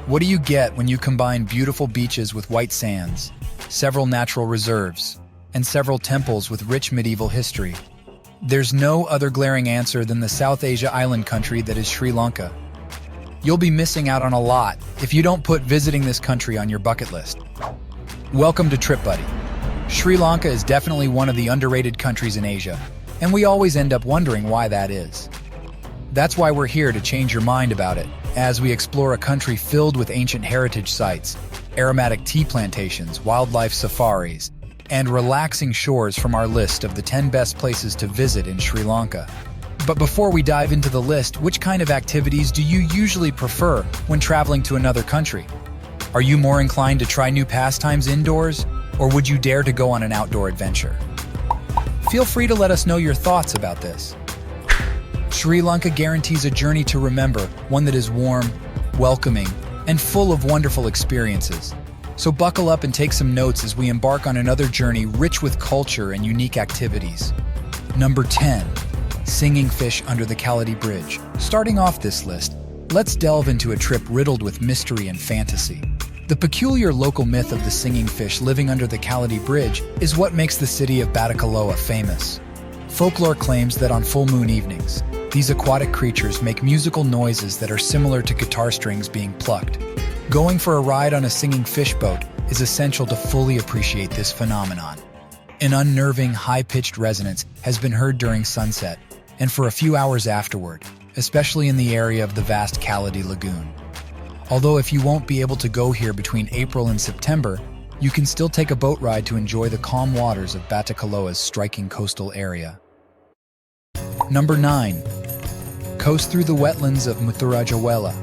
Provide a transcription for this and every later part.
What do you get when you combine beautiful beaches with white sands, several natural reserves, and several temples with rich medieval history? There's no other glaring answer than the South Asia island country that is Sri Lanka. You'll be missing out on a lot if you don't put visiting this country on your bucket list. Welcome to Trip Buddy. Sri Lanka is definitely one of the underrated countries in Asia, and we always end up wondering why that is. That's why we're here to change your mind about it, as we explore a country filled with ancient heritage sites, aromatic tea plantations, wildlife safaris, and relaxing shores from our list of the 10 best places to visit in Sri Lanka. But before we dive into the list, which kind of activities do you usually prefer when traveling to another country? Are you more inclined to try new pastimes indoors, or would you dare to go on an outdoor adventure? Feel free to let us know your thoughts about this. Sri Lanka guarantees a journey to remember, one that is warm, welcoming, and full of wonderful experiences. So buckle up and take some notes as we embark on another journey rich with culture and unique activities. Number 10. Singing fish under the Kaladi Bridge. Starting off this list, let's delve into a trip riddled with mystery and fantasy. The peculiar local myth of the singing fish living under the Kaladi Bridge is what makes the city of Batticaloa famous. Folklore claims that on full moon evenings, these aquatic creatures make musical noises that are similar to guitar strings being plucked. Going for a ride on a singing fish boat is essential to fully appreciate this phenomenon. An unnerving, high-pitched resonance has been heard during sunset and for a few hours afterward, especially in the area of the vast Kaladi Lagoon. Although if you won't be able to go here between April and September, you can still take a boat ride to enjoy the calm waters of Batticaloa's striking coastal area. Number 9. Coast through the wetlands of Muthurajawela.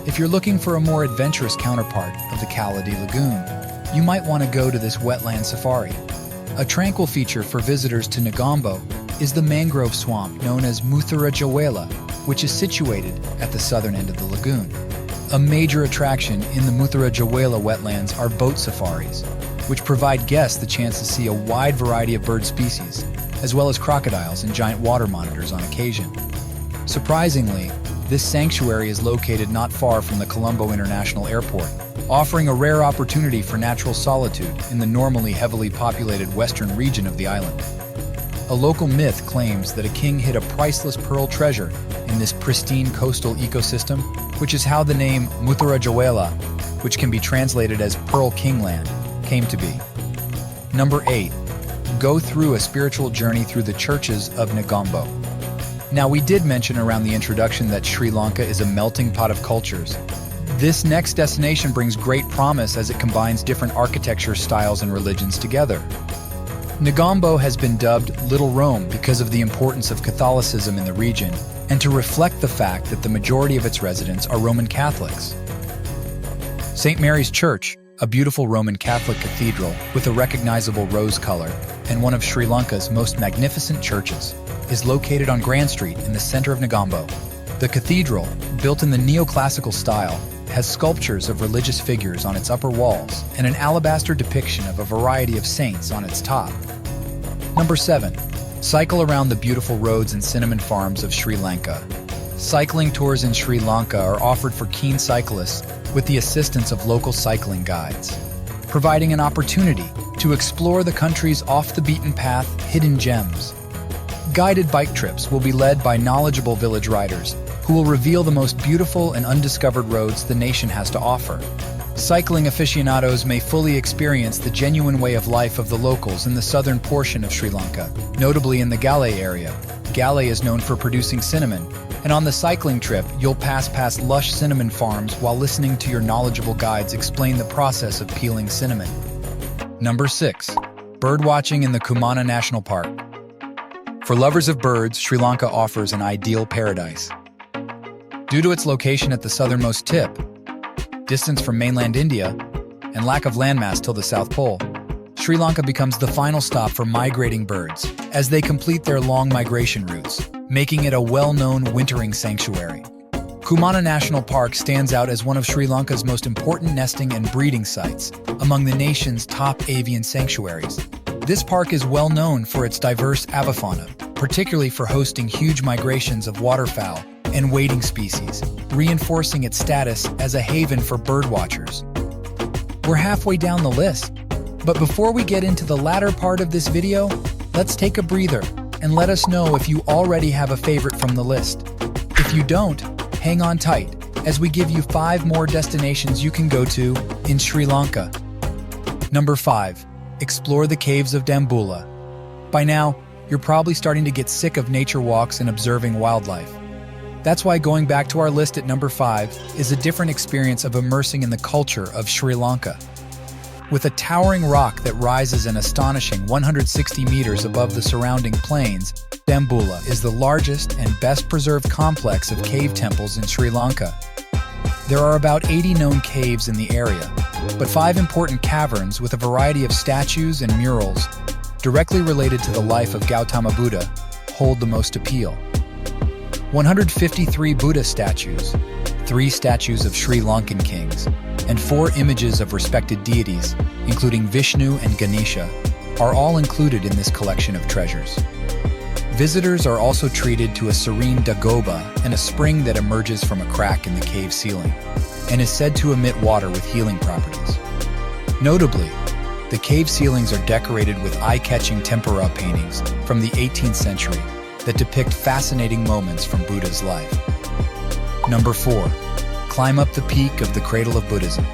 If you're looking for a more adventurous counterpart of the Kaladi Lagoon, you might want to go to this wetland safari. A tranquil feature for visitors to Negombo is the mangrove swamp known as Muthurajawela, which is situated at the southern end of the lagoon. A major attraction in the Muthurajawela wetlands are boat safaris, which provide guests the chance to see a wide variety of bird species, as well as crocodiles and giant water monitors on occasion. Surprisingly, this sanctuary is located not far from the Colombo International Airport, offering a rare opportunity for natural solitude in the normally heavily populated western region of the island. A local myth claims that a king hid a priceless pearl treasure in this pristine coastal ecosystem, which is how the name Muthurajawela, which can be translated as Pearl Kingland, came to be. Number 8. Go through a spiritual journey through the churches of Negombo. Now, we did mention around the introduction that Sri Lanka is a melting pot of cultures. This next destination brings great promise as it combines different architecture styles and religions together. Negombo has been dubbed Little Rome because of the importance of Catholicism in the region and to reflect the fact that the majority of its residents are Roman Catholics. St. Mary's Church, a beautiful Roman Catholic cathedral with a recognizable rose color and one of Sri Lanka's most magnificent churches, is located on Grand Street in the center of Negombo. The cathedral, built in the neoclassical style, has sculptures of religious figures on its upper walls and an alabaster depiction of a variety of saints on its top. Number 7. Cycle around the beautiful roads and cinnamon farms of Sri Lanka. Cycling tours in Sri Lanka are offered for keen cyclists with the assistance of local cycling guides, providing an opportunity to explore the country's off-the-beaten-path hidden gems. Guided bike trips will be led by knowledgeable village riders who will reveal the most beautiful and undiscovered roads the nation has to offer. Cycling aficionados may fully experience the genuine way of life of the locals in the southern portion of Sri Lanka, notably in the Galay area. Galay is known for producing cinnamon, and on the cycling trip, you'll pass past lush cinnamon farms while listening to your knowledgeable guides explain the process of peeling cinnamon. Number 6. Birdwatching in the Kumana National Park. For lovers of birds, Sri Lanka offers an ideal paradise. Due to its location at the southernmost tip, distance from mainland India, and lack of landmass till the South Pole, Sri Lanka becomes the final stop for migrating birds as they complete their long migration routes, making it a well-known wintering sanctuary. Kumana National Park stands out as one of Sri Lanka's most important nesting and breeding sites among the nation's top avian sanctuaries. This park is well known for its diverse avifauna, particularly for hosting huge migrations of waterfowl and wading species, reinforcing its status as a haven for birdwatchers. We're halfway down the list, but before we get into the latter part of this video, let's take a breather and let us know if you already have a favorite from the list. If you don't, hang on tight, as we give you 5 more destinations you can go to in Sri Lanka. Number 5. Explore the caves of Dambulla. By now, you're probably starting to get sick of nature walks and observing wildlife. That's why going back to our list at number 5 is a different experience of immersing in the culture of Sri Lanka. With a towering rock that rises an astonishing 160 meters above the surrounding plains, Dambulla is the largest and best-preserved complex of cave temples in Sri Lanka. There are about 80 known caves in the area, but 5 important caverns with a variety of statues and murals directly related to the life of Gautama Buddha hold the most appeal. 153 Buddha statues, 3 statues of Sri Lankan kings, and 4 images of respected deities, including Vishnu and Ganesha, are all included in this collection of treasures. Visitors are also treated to a serene dagoba and a spring that emerges from a crack in the cave ceiling, and is said to emit water with healing properties. Notably, the cave ceilings are decorated with eye-catching tempera paintings from the 18th century that depict fascinating moments from Buddha's life. Number 4. Climb up the peak of the cradle of Buddhism.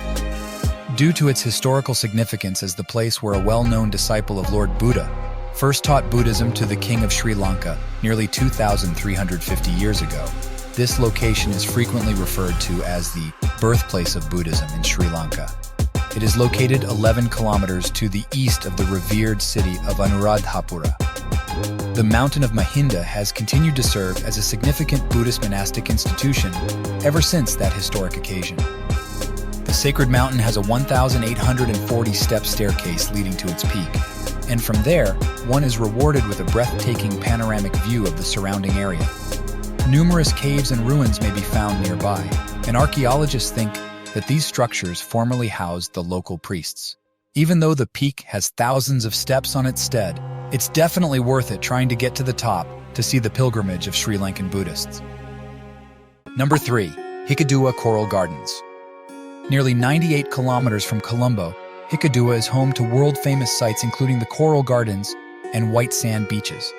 Due to its historical significance as the place where a well-known disciple of Lord Buddha first taught Buddhism to the king of Sri Lanka nearly 2,350 years ago, this location is frequently referred to as the birthplace of Buddhism in Sri Lanka. It is located 11 kilometers to the east of the revered city of Anuradhapura. The mountain of Mahinda has continued to serve as a significant Buddhist monastic institution ever since that historic occasion. The sacred mountain has a 1,840-step staircase leading to its peak, and from there, one is rewarded with a breathtaking panoramic view of the surrounding area. Numerous caves and ruins may be found nearby, and archaeologists think that these structures formerly housed the local priests. Even though the peak has thousands of steps on its stead, it's definitely worth it trying to get to the top to see the pilgrimage of Sri Lankan Buddhists. Number 3. Hikkaduwa Coral Gardens. Nearly 98 kilometers from Colombo, Hikkaduwa is home to world-famous sites including the Coral Gardens and white sand beaches.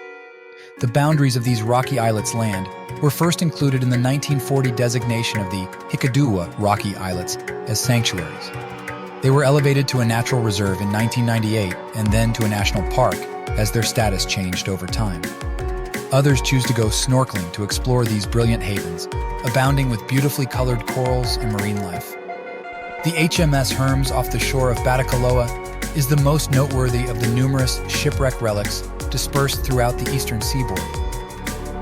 The boundaries of these rocky islets land were first included in the 1940 designation of the Hikkaduwa Rocky Islets as sanctuaries. They were elevated to a natural reserve in 1998 and then to a national park as their status changed over time. Others choose to go snorkeling to explore these brilliant havens, abounding with beautifully colored corals and marine life. The HMS Hermes off the shore of Batticaloa is the most noteworthy of the numerous shipwreck relics dispersed throughout the eastern seaboard.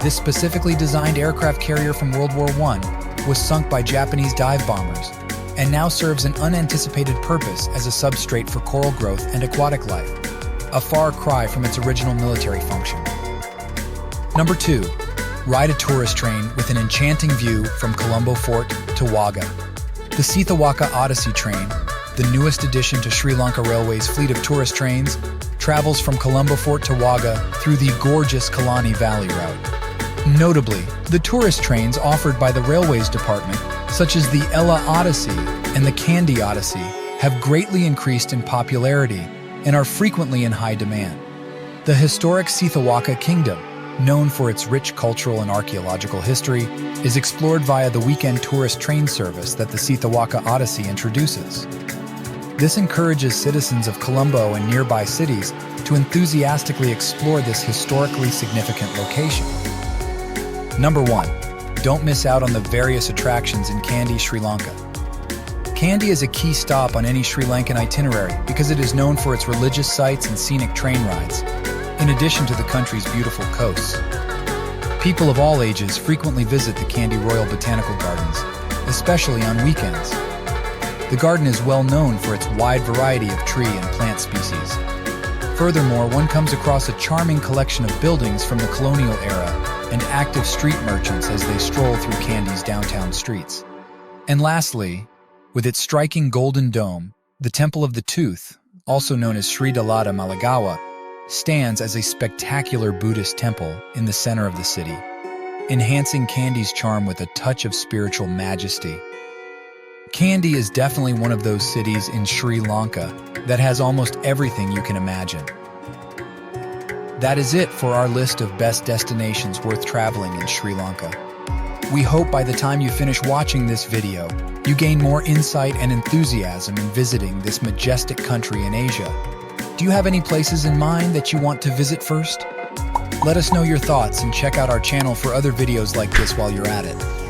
This specifically designed aircraft carrier from World War I was sunk by Japanese dive bombers and now serves an unanticipated purpose as a substrate for coral growth and aquatic life, a far cry from its original military function. Number 2. Ride a tourist train with an enchanting view from Colombo Fort to Wagga. The Sithawaka Odyssey train, the newest addition to Sri Lanka Railway's fleet of tourist trains, travels from Colombo Fort to Wagga through the gorgeous Kalani Valley route. Notably, the tourist trains offered by the Railways Department, such as the Ella Odyssey and the Kandy Odyssey, have greatly increased in popularity and are frequently in high demand. The historic Sithawaka Kingdom, known for its rich cultural and archaeological history, is explored via the weekend tourist train service that the Sithawaka Odyssey introduces. This encourages citizens of Colombo and nearby cities to enthusiastically explore this historically significant location. Number 1. Don't miss out on the various attractions in Kandy, Sri Lanka. Kandy is a key stop on any Sri Lankan itinerary because it is known for its religious sites and scenic train rides, in addition to the country's beautiful coasts. People of all ages frequently visit the Kandy Royal Botanical Gardens, especially on weekends. The garden is well known for its wide variety of tree and plant species. Furthermore, one comes across a charming collection of buildings from the colonial era and active street merchants as they stroll through Kandy's downtown streets. And lastly, with its striking golden dome, the Temple of the Tooth, also known as Sri Dalada Malagawa, stands as a spectacular Buddhist temple in the center of the city. enhancing Kandy's charm with a touch of spiritual majesty. Kandy is definitely one of those cities in Sri Lanka that has almost everything you can imagine. That is it for our list of best destinations worth traveling in Sri Lanka. We hope by the time you finish watching this video, you gain more insight and enthusiasm in visiting this majestic country in Asia. Do you have any places in mind that you want to visit first? Let us know your thoughts and check out our channel for other videos like this while you're at it.